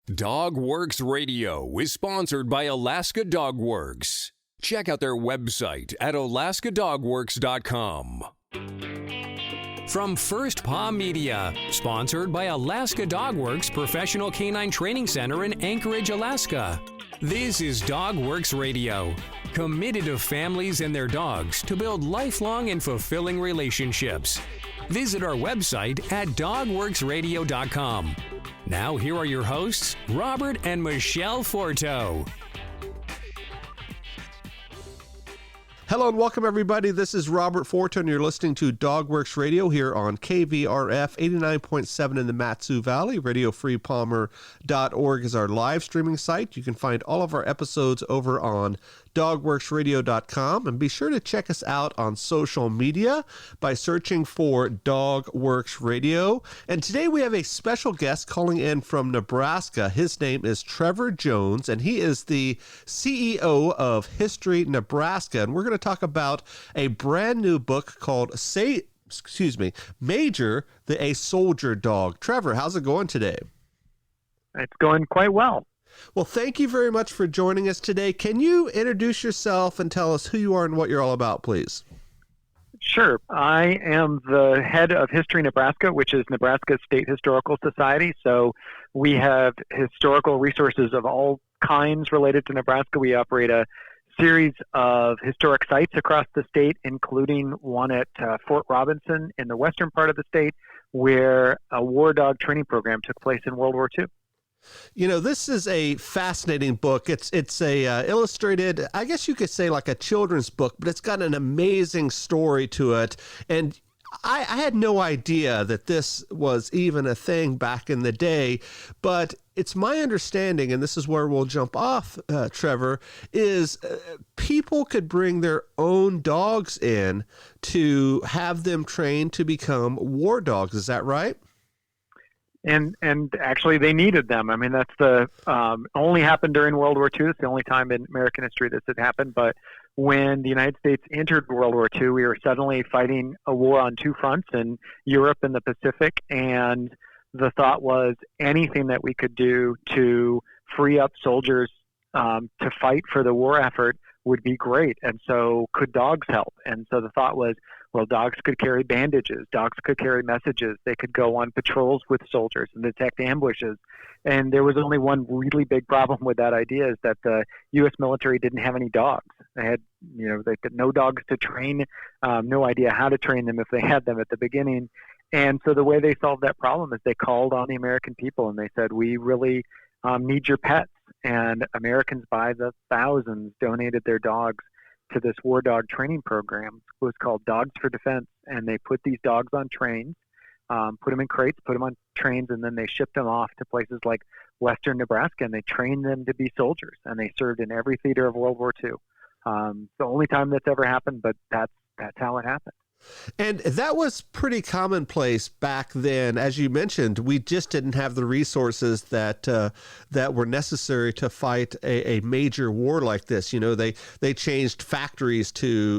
DogWorks Radio is sponsored by Alaska Dogworks. Check out their website at alaskadogworks.com. From First Paw Media, sponsored by Alaska Dogworks Professional Canine Training Center in Anchorage, Alaska. This is DogWorks Radio, committed to families and their dogs to build lifelong and fulfilling relationships. Visit our website at dogworksradio.com. Now, here are your hosts, Robert and Michelle Forto. Hello and welcome, everybody. This is Robert Forto, and you're listening to DogWorks Radio here on KVRF 89.7 in the Mat-Su Valley. RadioFreePalmer.org is our live streaming site. You can find all of our episodes over on dogworksradio.com, and be sure to check us out on social media by searching for DogWorks Radio. And today we have a special guest calling in from Nebraska. His name is Trevor Jones, and he is the CEO of History Nebraska. And we're going to talk about a brand new book called Major a Soldier Dog. Trevor, how's it going today? It's going quite well. Well, thank you very much for joining us today. Can you introduce yourself and tell us who you are and what you're all about, please? Sure. I am the head of History Nebraska, which is Nebraska's State Historical Society. So we have historical resources of all kinds related to Nebraska. We operate a series of historic sites across the state, including one at Fort Robinson in the western part of the state, where a war dog training program took place in World War II. You know, this is a fascinating book. It's a illustrated, I guess you could say like a children's book, but it's got an amazing story to it. And I had no idea that this was even a thing back in the day, but it's my understanding, and this is where we'll jump off, Trevor, is people could bring their own dogs in to have them trained to become war dogs. Is that right? And actually, they needed them. I mean, that's the only happened during World War II. It's the only time in American history this had happened. But when the United States entered World War II, we were suddenly fighting a war on two fronts in Europe and the Pacific. And the thought was anything that we could do to free up soldiers to fight for the war effort would be great. And so could dogs help? And so the thought was, well, dogs could carry bandages, dogs could carry messages, they could go on patrols with soldiers and detect ambushes. And there was only one really big problem with that idea, is that the U.S. military didn't have any dogs. They had, they had no dogs to train, no idea how to train them if they had them at the beginning. And so the way they solved that problem is they called on the American people and they said, we really need your pets. And Americans by the thousands donated their dogs to this war dog training program. It was called Dogs for Defense, and they put these dogs on trains, put them in crates, put them on trains, and then they shipped them off to places like western Nebraska, and they trained them to be soldiers, and they served in every theater of World War II. The only time that's ever happened, but that's how it happened. And that was pretty commonplace back then. As you mentioned, we just didn't have the resources that were necessary to fight a major war like this. You know, they changed factories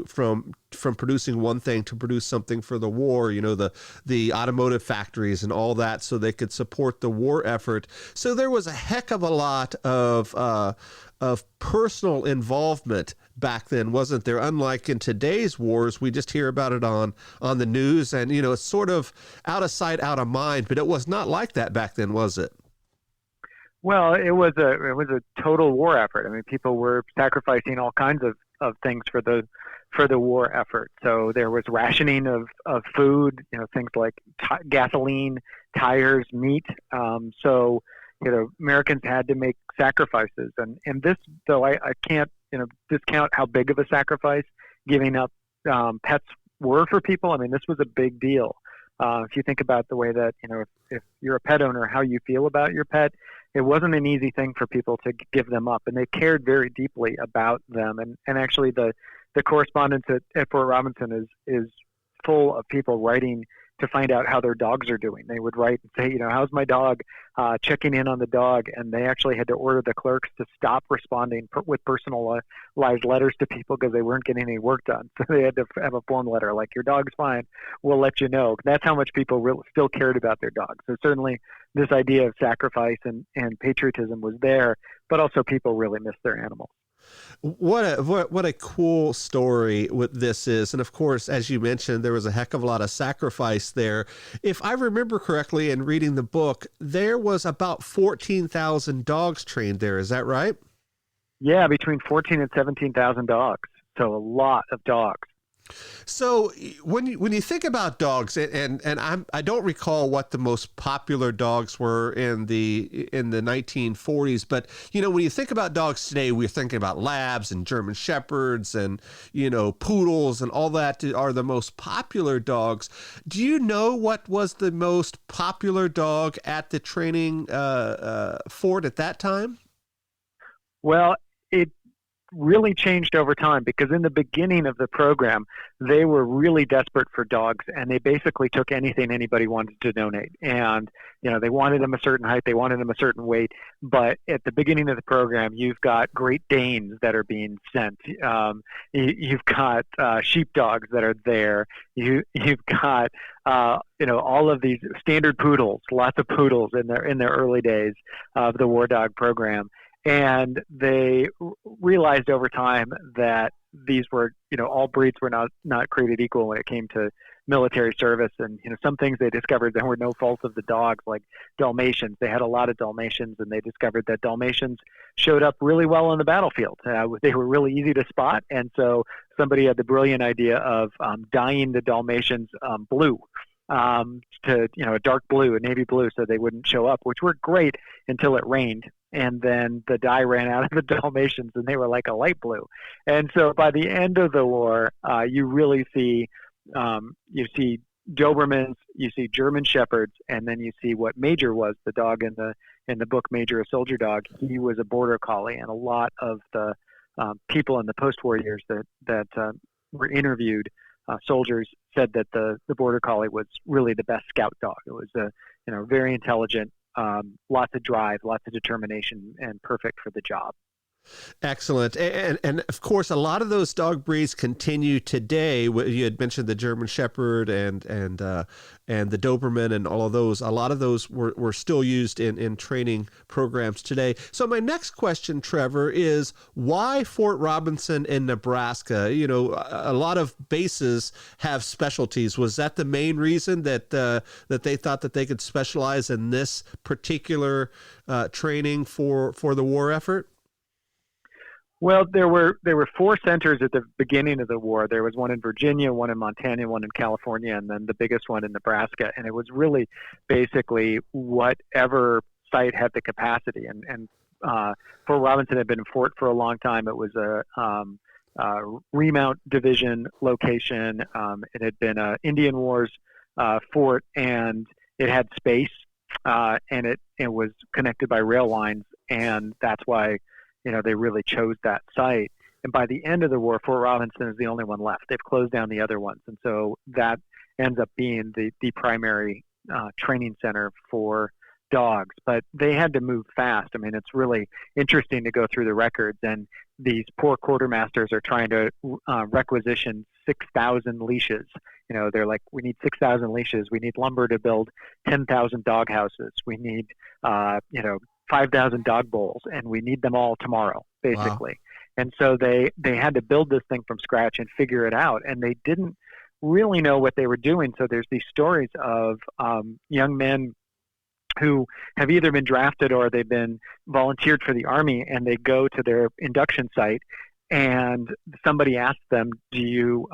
from producing one thing to produce something for the war, the automotive factories and all that, so they could support the war effort. So there was a heck of a lot of personal involvement back then, wasn't there? Unlike in today's wars, we just hear about it on the news, and it's sort of out of sight, out of mind. But it was not like that back then, was it? Well, it was a total war effort. I mean, people were sacrificing all kinds of things for the war effort. So there was rationing of food, things like gasoline, tires, meat. So Americans had to make sacrifices, and this, though, I can't discount how big of a sacrifice giving up pets were for people. I mean, this was a big deal. If you think about the way that if you're a pet owner, how you feel about your pet, it wasn't an easy thing for people to give them up, and they cared very deeply about them. And actually, the correspondence at Fort Robinson is full of people writing to find out how their dogs are doing. They would write and say, how's my dog, checking in on the dog. And they actually had to order the clerks to stop responding with personalized letters to people because they weren't getting any work done. So they had to have a form letter like, your dog's fine, we'll let you know. That's how much people still cared about their dogs. So certainly this idea of sacrifice and patriotism was there, but also people really missed their animals. What a cool story what this is. And of course, as you mentioned, there was a heck of a lot of sacrifice there. If I remember correctly in reading the book, there was about 14,000 dogs trained there. Is that right? Yeah, between 14 and 17,000 dogs. So a lot of dogs. So when you think about dogs, and I don't recall what the most popular dogs were in the 1940s, but when you think about dogs today, we're thinking about labs and German shepherds and poodles and all that are the most popular dogs. Do you know what was the most popular dog at the training fort at that time? Well, it really changed over time, because in the beginning of the program, they were really desperate for dogs, and they basically took anything anybody wanted to donate. And, they wanted them a certain height, they wanted them a certain weight. But at the beginning of the program, you've got Great Danes that are being sent. You've got sheepdogs that are there. You've got, all of these standard poodles, lots of poodles in their early days of the war dog program. And they realized over time that these were, all breeds were not created equal when it came to military service. And, some things they discovered there were no faults of the dogs, like Dalmatians. They had a lot of Dalmatians, and they discovered that Dalmatians showed up really well on the battlefield. They were really easy to spot. And so somebody had the brilliant idea of dyeing the Dalmatians blue. To a dark blue, a navy blue, so they wouldn't show up, which worked great until it rained, and then the dye ran out of the Dalmatians, and they were like a light blue. And so by the end of the war, you really see Dobermans, you see German shepherds, and then you see what Major was, the dog in the book Major, a Soldier Dog. He was a border collie, and a lot of the people in the post-war years that were interviewed. Soldiers said that the border collie was really the best scout dog. It was very intelligent, lots of drive, lots of determination, and perfect for the job. Excellent. And of course, a lot of those dog breeds continue today. You had mentioned the German Shepherd and the Doberman and all of those. A lot of those were still used in training programs today. So my next question, Trevor, is why Fort Robinson in Nebraska? A lot of bases have specialties. Was that the main reason that they thought that they could specialize in this particular training for the war effort? Well, there were 4 centers at the beginning of the war. There was one in Virginia, one in Montana, one in California, and then the biggest one in Nebraska. And it was really basically whatever site had the capacity. And Fort Robinson had been a fort for a long time. It was a remount division location. It had been an Indian Wars fort, and it had space, and it was connected by rail lines, and that's why they really chose that site. And by the end of the war, Fort Robinson is the only one left. They've closed down the other ones. And so that ends up being the primary training center for dogs. But they had to move fast. I mean, it's really interesting to go through the records. And these poor quartermasters are trying to requisition 6,000 leashes. They're like, we need 6,000 leashes. We need lumber to build 10,000 dog houses. We need, 5,000 dog bowls, and we need them all tomorrow, basically. Wow. And so they had to build this thing from scratch and figure it out, and they didn't really know what they were doing. So there's these stories of young men who have either been drafted or they've been volunteered for the Army, and they go to their induction site, and somebody asks them, do you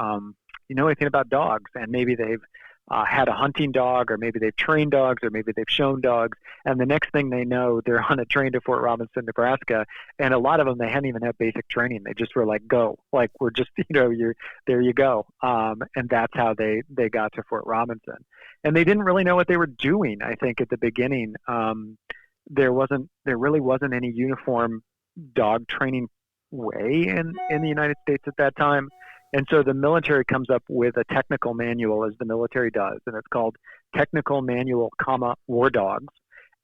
know anything about dogs? And maybe they've had a hunting dog, or maybe they've trained dogs, or maybe they've shown dogs. And the next thing they know, they're on a train to Fort Robinson, Nebraska. And a lot of them, they hadn't even had basic training. They just were like, go. Like, we're just, there you go. And that's how they got to Fort Robinson. And they didn't really know what they were doing, I think, at the beginning. There really wasn't any uniform dog training way in the United States at that time. And so the military comes up with a technical manual, as the military does, and it's called Technical Manual, War Dogs.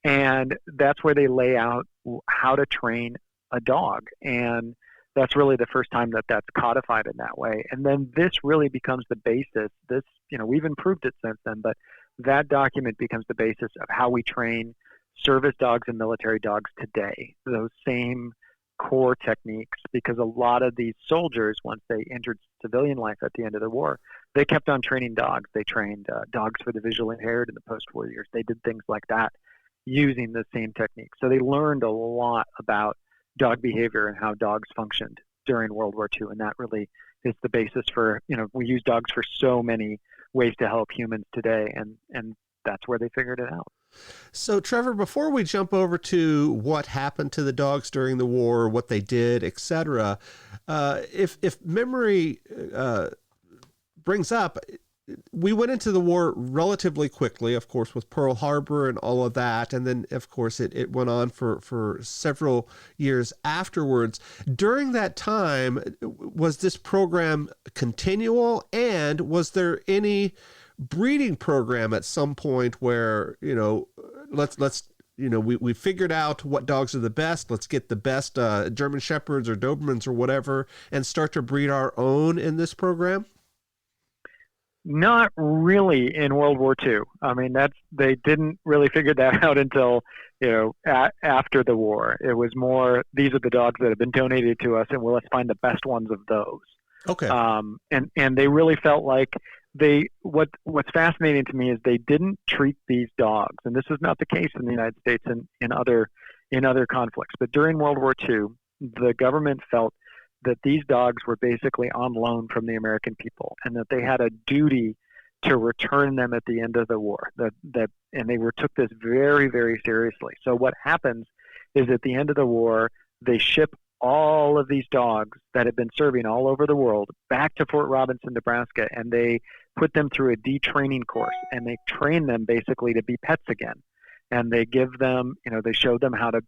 And that's where they lay out how to train a dog. And that's really the first time that that's codified in that way. And then this really becomes the basis. We've improved it since then, but that document becomes the basis of how we train service dogs and military dogs today, those same core techniques, because a lot of these soldiers, once they entered civilian life at the end of the war, they kept on training dogs. They trained dogs for the visually impaired in the post-war years. They did things like that using the same techniques. So they learned a lot about dog behavior and how dogs functioned during World War II, and that really is the basis for, we use dogs for so many ways to help humans today, and that's where they figured it out. So, Trevor, before we jump over to what happened to the dogs during the war, what they did, etc., if memory brings up, we went into the war relatively quickly, of course, with Pearl Harbor and all of that. And then, of course, it went on for several years afterwards. During that time, was this program continual? And was there any breeding program at some point where, we figured out what dogs are the best. Let's get the best German Shepherds or Dobermans or whatever and start to breed our own in this program? Not really in World War II. I mean, they didn't really figure that out until, after the war. It was more, these are the dogs that have been donated to us, and let's find the best ones of those. Okay. And they really felt like what's fascinating to me is they didn't treat these dogs, and this is not the case in the United States and in other conflicts, but during World War II, the government felt that these dogs were basically on loan from the American people, and that they had a duty to return them at the end of the war. And they took this very, very seriously. So what happens is at the end of the war, they ship all of these dogs that had been serving all over the world back to Fort Robinson, Nebraska, and they put them through a detraining course, and they train them basically to be pets again. And they give them, they show them how to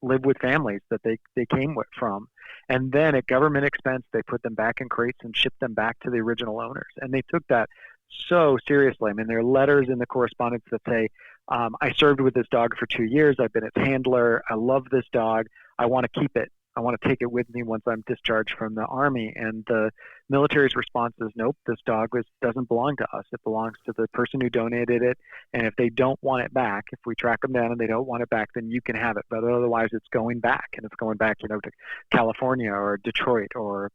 live with families that they came from. And then at government expense, they put them back in crates and shipped them back to the original owners. And they took that so seriously. I mean, there are letters in the correspondence that say, I served with this dog for 2 years. I've been its handler. I love this dog. I want to keep it. I want to take it with me once I'm discharged from the Army. And the military's response is, nope, this dog doesn't belong to us. It belongs to the person who donated it. And if they don't want it back, if we track them down and they don't want it back, then you can have it. But otherwise, it's going back. And it's going back, to California or Detroit or,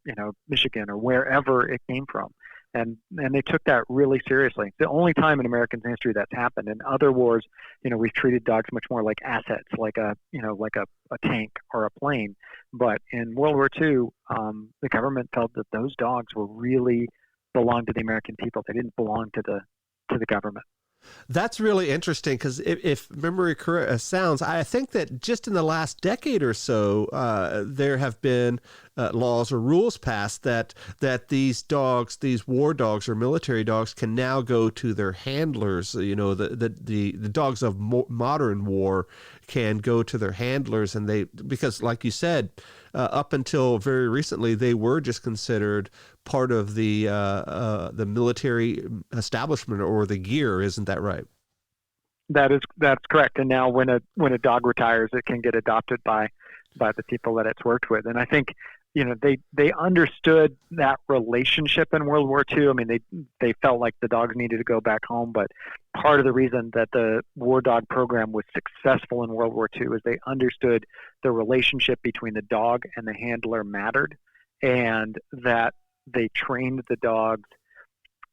Michigan or wherever it came from. And they took that really seriously. The only time in American history that's happened. In other wars, we've treated dogs much more like assets, like a tank or a plane. But in World War II, the government felt that those dogs really belonged to the American people. They didn't belong to the government. That's really interesting because if memory sounds, I think that just in the last decade or so, there have been laws or rules passed that these dogs, these war dogs or military dogs, can now go to their handlers. The dogs of modern war can go to their handlers, and because like you said, up until very recently, they were just considered part of the military establishment or the gear. Isn't that right? That's correct. And now when a dog retires, it can get adopted by the people that it's worked with. And I think they understood that relationship in World War II. I mean, they felt like the dogs needed to go back home, but part of the reason that the war dog program was successful in World War II is they understood the relationship between the dog and the handler mattered, and that they trained the dogs,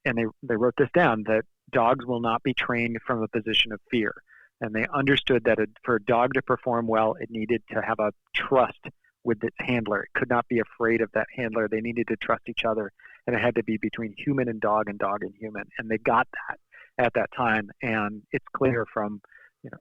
and they wrote this down, that dogs will not be trained from a position of fear. And they understood that for a dog to perform well, it needed to have a trust with its handler. It could not be afraid of that handler. They needed to trust each other, and it had to be between human and dog and human. And they got that at that time. And it's clear from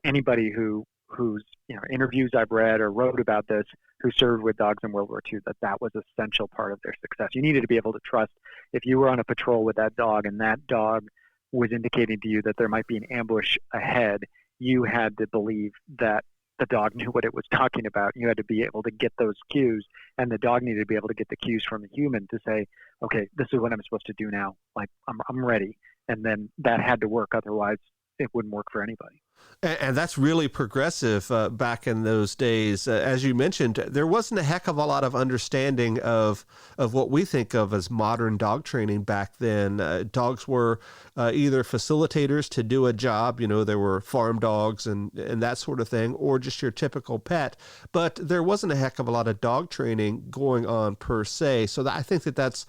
anybody whose interviews I've read or wrote about this, who served with dogs in World War II, that was an essential part of their success. You needed to be able to trust, if you were on a patrol with that dog and that dog was indicating to you that there might be an ambush ahead, you had to believe that the dog knew what it was talking about. You had to be able to get those cues, and the dog needed to be able to get the cues from the human to say, okay, this is what I'm supposed to do now. Like, I'm ready. And then that had to work. Otherwise, it wouldn't work for anybody. And that's really progressive back in those days. As you mentioned, there wasn't a heck of a lot of understanding of what we think of as modern dog training back then. Dogs were either facilitators to do a job, there were farm dogs and that sort of thing, or just your typical pet. But there wasn't a heck of a lot of dog training going on per se. So I think that's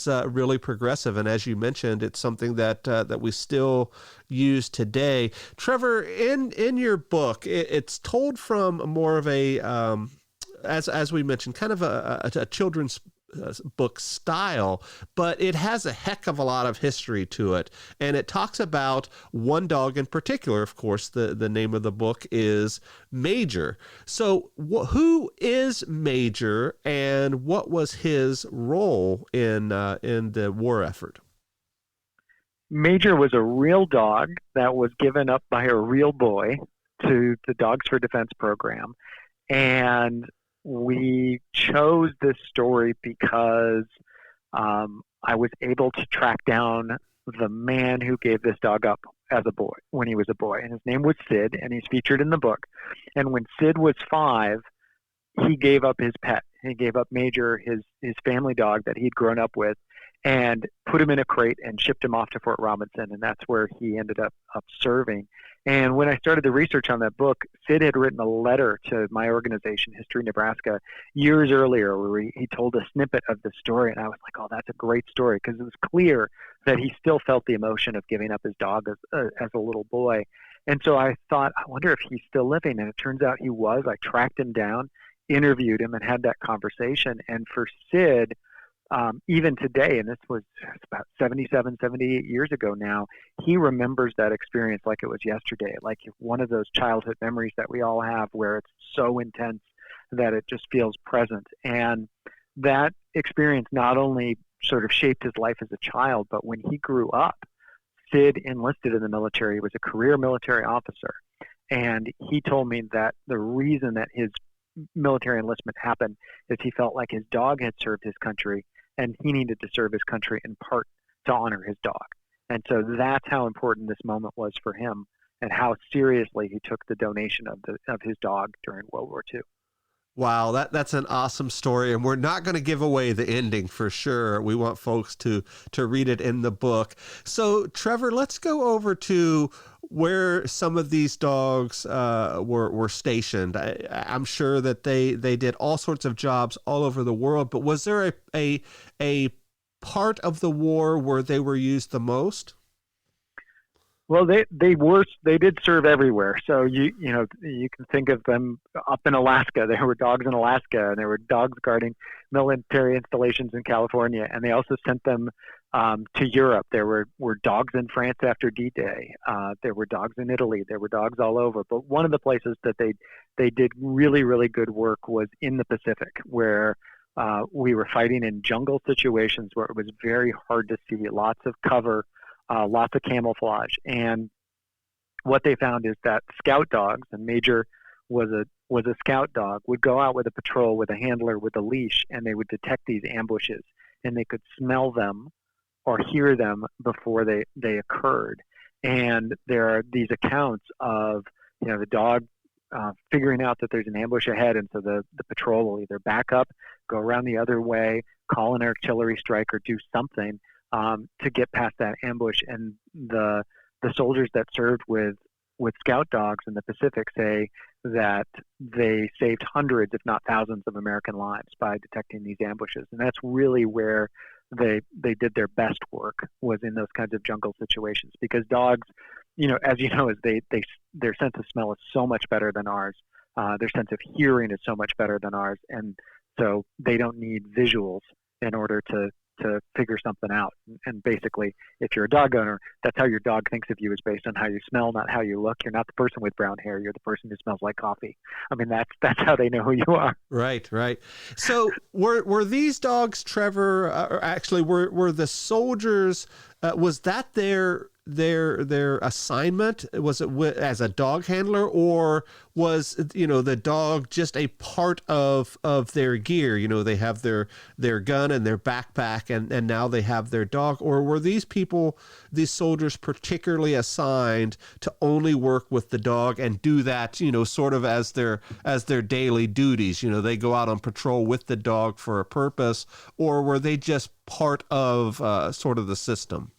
really progressive. And as you mentioned, it's something that we still use today. Trevor, in your book, it's told from more of a, as we mentioned, kind of a children's book style, but it has a heck of a lot of history to it. And it talks about one dog in particular. Of course, the name of the book is Major. So who is Major, and what was his role in the war effort? Major was a real dog that was given up by a real boy to the Dogs for Defense program. And we chose this story because I was able to track down the man who gave this dog up as a boy, when he was a boy. And his name was Sid, and he's featured in the book. And when Sid was 5, he gave up his pet. He gave up Major, his family dog that he'd grown up with, and put him in a crate and shipped him off to Fort Robinson, and that's where he ended up serving. And when I started the research on that book, Sid had written a letter to my organization, History Nebraska, years earlier, where he told a snippet of the story, and I was like, oh, that's a great story, because it was clear that he still felt the emotion of giving up his dog as a little boy. And so I thought, I wonder if he's still living, and it turns out he was. I tracked him down, interviewed him, and had that conversation. And for Sid, even today, and this was about 77, 78 years ago now, he remembers that experience like it was yesterday, like one of those childhood memories that we all have where it's so intense that it just feels present. And that experience not only sort of shaped his life as a child, but when he grew up, Sid enlisted in the military. He was a career military officer. And he told me that the reason that his military enlistment happened is he felt like his dog had served his country, and he needed to serve his country in part to honor his dog. And so that's how important this moment was for him, and how seriously he took the donation of his dog during World War II. Wow, that's an awesome story, and we're not going to give away the ending for sure. We want folks to read it in the book. So, Trevor, let's go over to where some of these dogs were stationed. I'm sure that they did all sorts of jobs all over the world, but was there a part of the war where they were used the most? Well, they did serve everywhere. So you can think of them up in Alaska. There were dogs in Alaska, and there were dogs guarding military installations in California. And they also sent them to Europe. There were dogs in France after D-Day. There were dogs in Italy. There were dogs all over. But one of the places that they did really, really good work was in the Pacific, where we were fighting in jungle situations where it was very hard to see, lots of cover, lots of camouflage. And what they found is that scout dogs, and Major was a scout dog, would go out with a patrol with a handler with a leash, and they would detect these ambushes, and they could smell them or hear them before they occurred. And there are these accounts of the dog figuring out that there's an ambush ahead, and so the patrol will either back up, go around the other way, call an artillery strike, or do something to get past that ambush. And the soldiers that served with scout dogs in the Pacific say that they saved hundreds, if not thousands, of American lives by detecting these ambushes. And that's really where they did their best work, was in those kinds of jungle situations, because dogs, as you know, their sense of smell is so much better than ours. Their sense of hearing is so much better than ours, and so they don't need visuals in order to figure something out. And basically, if you're a dog owner, that's how your dog thinks of you, is based on how you smell, not how you look. You're not the person with brown hair. You're the person who smells like coffee. I mean, that's how they know who you are. Right. So were these dogs, Trevor, or actually were the soldiers, was that their their assignment? Was it as a dog handler, or was the dog just a part of their gear? They have their gun and their backpack, and now they have their dog. Or were these soldiers particularly assigned to only work with the dog and do that sort of as their daily duties? They go out on patrol with the dog for a purpose, or were they just part of sort of the system?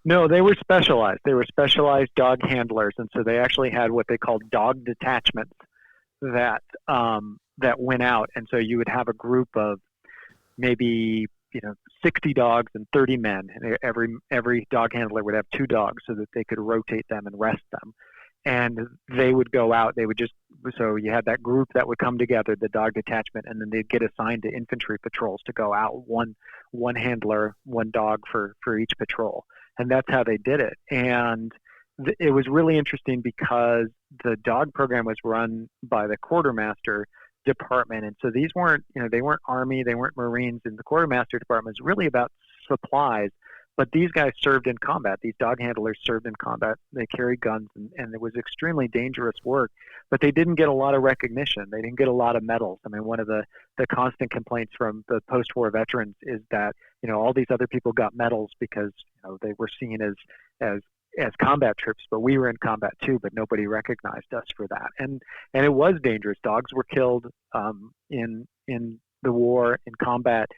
No, they were specialized. They were specialized dog handlers, and so they actually had what they called dog detachments that went out. And so you would have a group of maybe 60 dogs and 30 men, and every dog handler would have 2 dogs so that they could rotate them and rest them. And they would go out. So you had that group that would come together, the dog detachment, and then they'd get assigned to infantry patrols to go out. One handler, one dog for each patrol. And that's how they did it. And it was really interesting because the dog program was run by the quartermaster department. And so these weren't, they weren't Army, they weren't Marines. And the quartermaster department was really about supplies. But these guys served in combat. These dog handlers served in combat. They carried guns, and it was extremely dangerous work. But they didn't get a lot of recognition. They didn't get a lot of medals. I mean, one of the constant complaints from the post-war veterans is that all these other people got medals because they were seen as combat troops, but we were in combat too. But nobody recognized us for that. And it was dangerous. Dogs were killed in the war, in combat.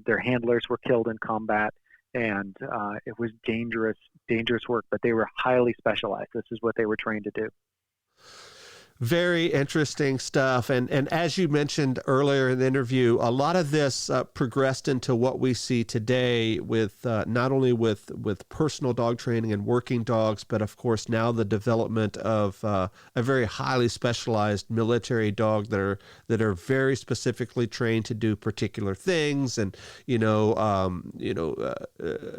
Their handlers were killed in combat. And it was dangerous work, but they were highly specialized. This is what they were trained to do. Very interesting stuff. And as you mentioned earlier in the interview, a lot of this progressed into what we see today with not only with personal dog training and working dogs, but of course now the development of a very highly specialized military dog that are very specifically trained to do particular things and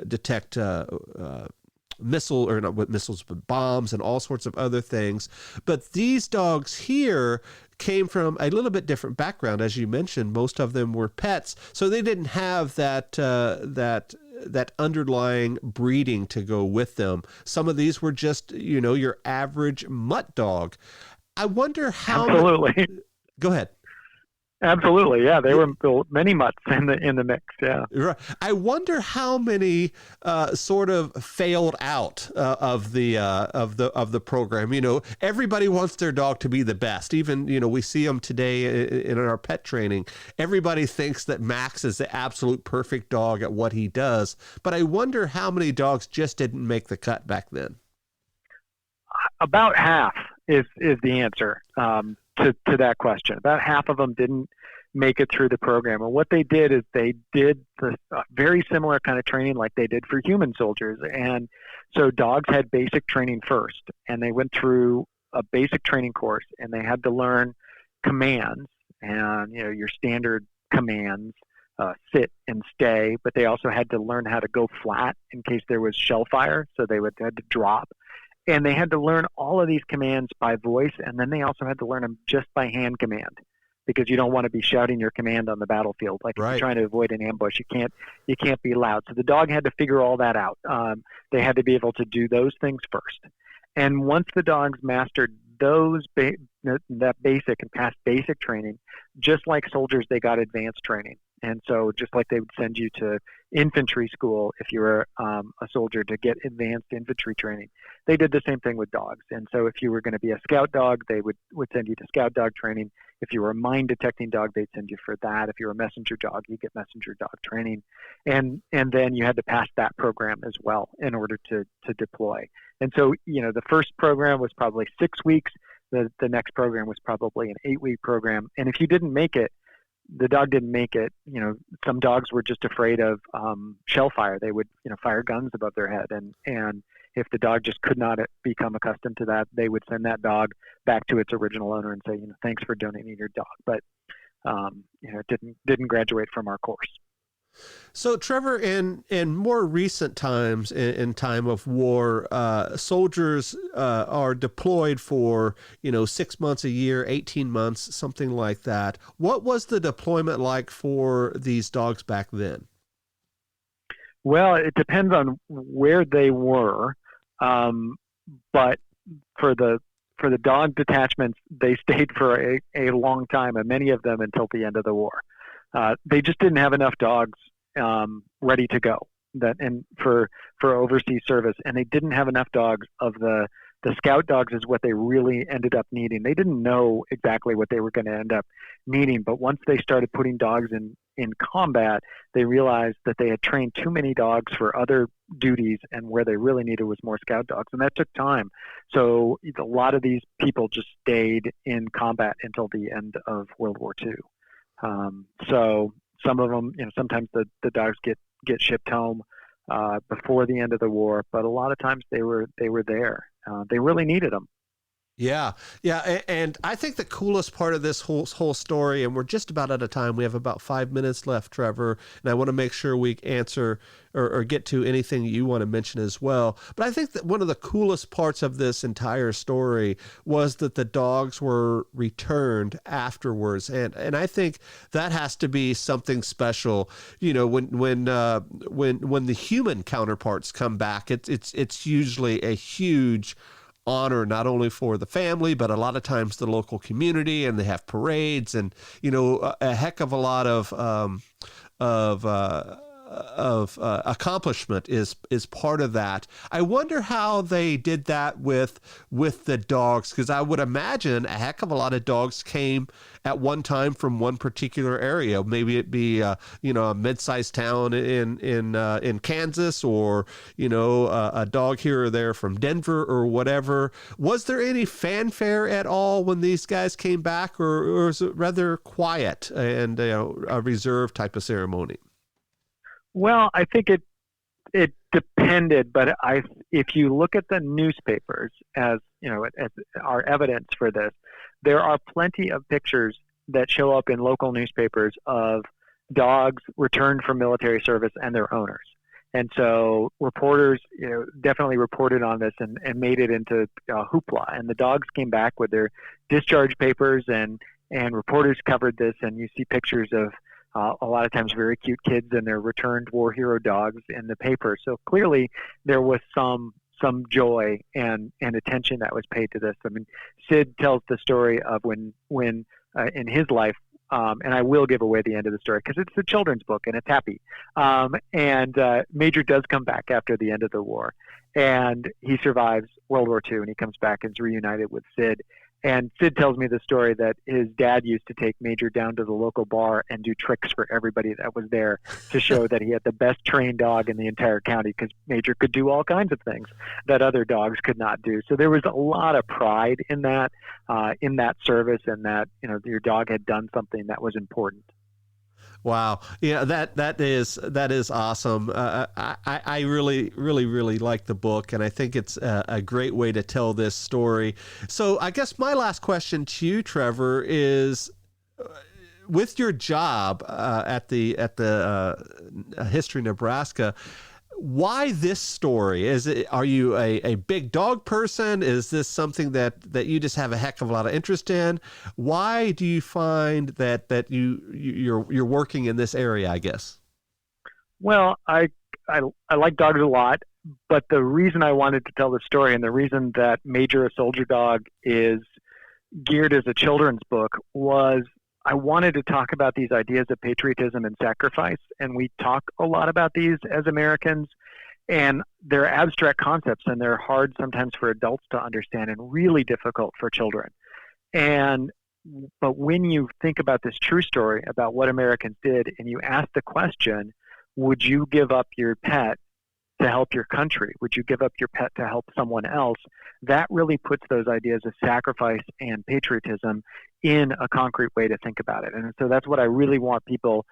detect missiles, but bombs and all sorts of other things. But these dogs here came from a little bit different background. As you mentioned, most of them were pets, so they didn't have that underlying breeding to go with them. Some of these were just, your average mutt dog. I wonder how... Absolutely. Go ahead. Absolutely, yeah. There were many mutts in the mix. Yeah. Right. I wonder how many sort of failed out of the program. Everybody wants their dog to be the best. Even we see them today in our pet training. Everybody thinks that Max is the absolute perfect dog at what he does. But I wonder how many dogs just didn't make the cut back then. About half is the answer. To that question. About half of them didn't make it through the program. And what they did is they did the very similar kind of training like they did for human soldiers. And so dogs had basic training first, and they went through a basic training course, and they had to learn commands and, your standard commands, sit and stay, but they also had to learn how to go flat in case there was shell fire. So they had to drop. And they had to learn all of these commands by voice, and then they also had to learn them just by hand command, because you don't want to be shouting your command on the battlefield. Like, right. If you're trying to avoid an ambush, you can't be loud. So the dog had to figure all that out. They had to be able to do those things first. And once the dogs mastered that basic and passed basic training, just like soldiers, they got advanced training. And so just like they would send you to infantry school if you were a soldier to get advanced infantry training, they did the same thing with dogs. And so if you were going to be a scout dog, they would send you to scout dog training. If you were a mine detecting dog, they'd send you for that. If you were a messenger dog, you get messenger dog training. And then you had to pass that program as well in order to deploy. And so, the first program was probably 6 weeks. The next program was probably an 8-week program. And if you didn't make it, the dog didn't make it. Some dogs were just afraid of shell fire. They would, fire guns above their head. And if the dog just could not become accustomed to that, they would send that dog back to its original owner and say, thanks for donating your dog. But, it didn't graduate from our course. So, Trevor, in more recent times, in time of war, soldiers are deployed for 6 months a year, 18 months, something like that. What was the deployment like for these dogs back then? Well, it depends on where they were, but for the dog detachments, they stayed for a long time, and many of them until the end of the war. They just didn't have enough dogs ready to go and for overseas service, and they didn't have enough dogs of the scout dogs is what they really ended up needing. They didn't know exactly what they were going to end up needing, but once they started putting dogs in combat, they realized that they had trained too many dogs for other duties, and where they really needed was more scout dogs, and that took time. So a lot of these people just stayed in combat until the end of World War II. So some of them, sometimes the dogs get shipped home before the end of the war, but a lot of times they were there. They really needed them. Yeah, yeah, and I think the coolest part of this whole story, and we're just about out of time. We have about 5 minutes left, Trevor, and I want to make sure we answer or get to anything you want to mention as well. But I think that one of the coolest parts of this entire story was that the dogs were returned afterwards, and I think that has to be something special. When the human counterparts come back, it's usually a huge honor, not only for the family, but a lot of times the local community, and they have parades, and a heck of a lot of accomplishment is part of that. I wonder how they did that with the dogs, because I would imagine a heck of a lot of dogs came at one time from one particular area. Maybe it be a mid-sized town in Kansas, or a dog here or there from Denver or whatever. Was there any fanfare at all when these guys came back, or was it rather quiet and a reserved type of ceremony? Well, I think it depended, but if you look at the newspapers as our evidence for this, there are plenty of pictures that show up in local newspapers of dogs returned from military service and their owners. And so reporters, definitely reported on this and made it into hoopla. And the dogs came back with their discharge papers, and reporters covered this. And you see pictures of a lot of times very cute kids and their returned war hero dogs in the paper. So clearly there was some joy and attention that was paid to this. I mean, Sid tells the story of when in his life, and I will give away the end of the story because it's a children's book and it's happy. Major does come back after the end of the war, and he survives World War II, and he comes back and is reunited with Sid. And Sid tells me the story that his dad used to take Major down to the local bar and do tricks for everybody that was there to show that he had the best trained dog in the entire county, because Major could do all kinds of things that other dogs could not do. So there was a lot of pride in that service, and that your dog had done something that was important. Wow. Yeah, that is awesome. I really like the book, and I think it's a great way to tell this story. So I guess my last question to you, Trevor, is with your job at the History Nebraska, why this story? Are you a big dog person? Is this something that you just have a heck of a lot of interest in? Why do you find that you're working in this area, I guess? Well, I like dogs a lot, but the reason I wanted to tell the story, and the reason that Major, a Soldier Dog, is geared as a children's book, was I wanted to talk about these ideas of patriotism and sacrifice, and we talk a lot about these as Americans, and they're abstract concepts, and they're hard sometimes for adults to understand and really difficult for children. But when you think about this true story about what Americans did, and you ask the question, would you give up your pet to help your country? Would you give up your pet to help someone else? That really puts those ideas of sacrifice and patriotism in a concrete way to think about it. And so that's what I really want people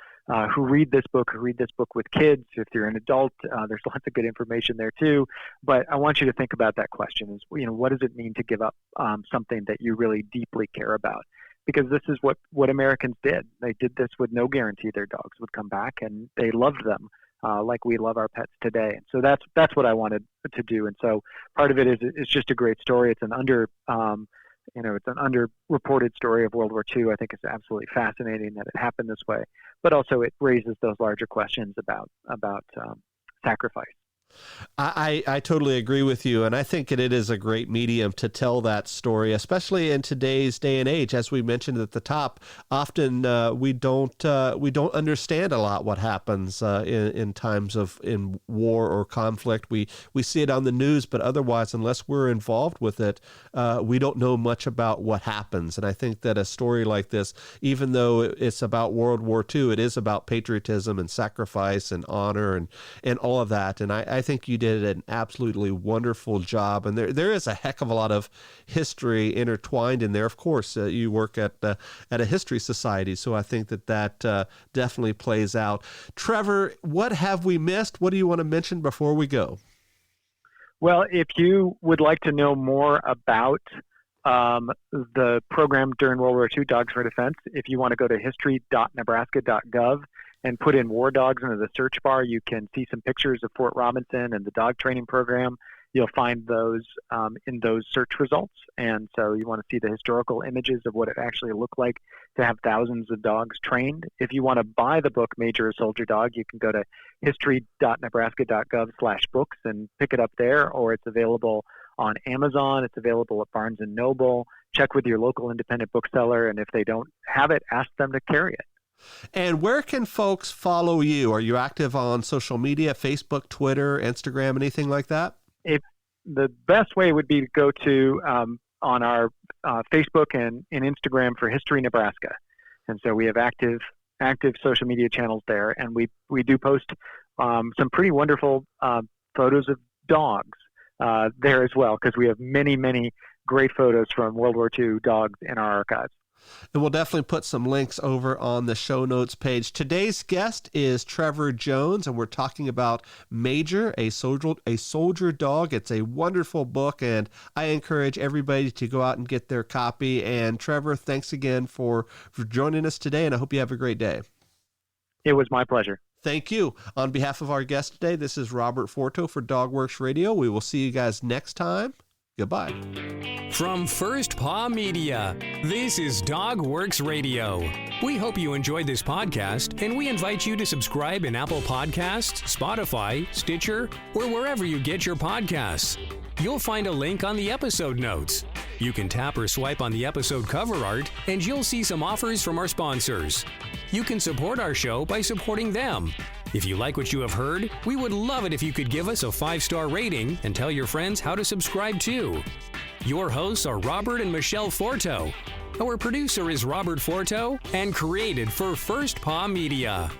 who read this book with kids. If you're an adult, there's lots of good information there too. But I want you to think about that question: is what does it mean to give up something that you really deeply care about? Because this is what Americans did. They did this with no guarantee their dogs would come back, and they loved them like we love our pets today. And so that's what I wanted to do. And so part of it is it's just a great story. It's an underreported story of World War II. I think it's absolutely fascinating that it happened this way, but also it raises those larger questions about sacrifice. I totally agree with you, and I think it is a great medium to tell that story, especially in today's day and age. As we mentioned at the top, often we don't understand a lot what happens in times of in war or conflict. We see it on the news, but otherwise, unless we're involved with it, we don't know much about what happens. And I think that a story like this, even though it's about World War II, it is about patriotism and sacrifice and honor and all of that. And I think you did an absolutely wonderful job, and there is a heck of a lot of history intertwined in there. Of course, you work at a history society, so I think that definitely plays out. Trevor, what have we missed? What do you want to mention before we go? Well, if you would like to know more about the program during World War II, Dogs for Defense, if you want to go to history.nebraska.gov and put in War Dogs into the search bar, you can see some pictures of Fort Robinson and the dog training program. You'll find those in those search results. And so you want to see the historical images of what it actually looked like to have thousands of dogs trained. If you want to buy the book, Major a Soldier Dog, you can go to history.nebraska.gov/books and pick it up there, or it's available on Amazon. It's available at Barnes & Noble. Check with your local independent bookseller, and if they don't have it, ask them to carry it. And where can folks follow you? Are you active on social media, Facebook, Twitter, Instagram, anything like that? The best way would be to go to on our Facebook and Instagram for History Nebraska. And so we have active social media channels there, and we do post some pretty wonderful photos of dogs there as well, because we have many, many great photos from World War II dogs in our archives. And we'll definitely put some links over on the show notes page. Today's guest is Trevor Jones, and we're talking about Major, a soldier dog. It's a wonderful book, and I encourage everybody to go out and get their copy. And Trevor, thanks again for joining us today, and I hope you have a great day. It was my pleasure. Thank you. On behalf of our guest today, this is Robert Forto for DogWorks Radio. We will see you guys next time. Goodbye. From First Paw Media, this is DogWorks Radio. We hope you enjoyed this podcast, and we invite you to subscribe in Apple Podcasts, Spotify, Stitcher, or wherever you get your podcasts. You'll find a link on the episode notes. You can tap or swipe on the episode cover art, and you'll see some offers from our sponsors. You can support our show by supporting them. If you like what you have heard, we would love it if you could give us a 5-star rating and tell your friends how to subscribe too. Your hosts are Robert and Michelle Forto. Our producer is Robert Forto and created for First Paw Media.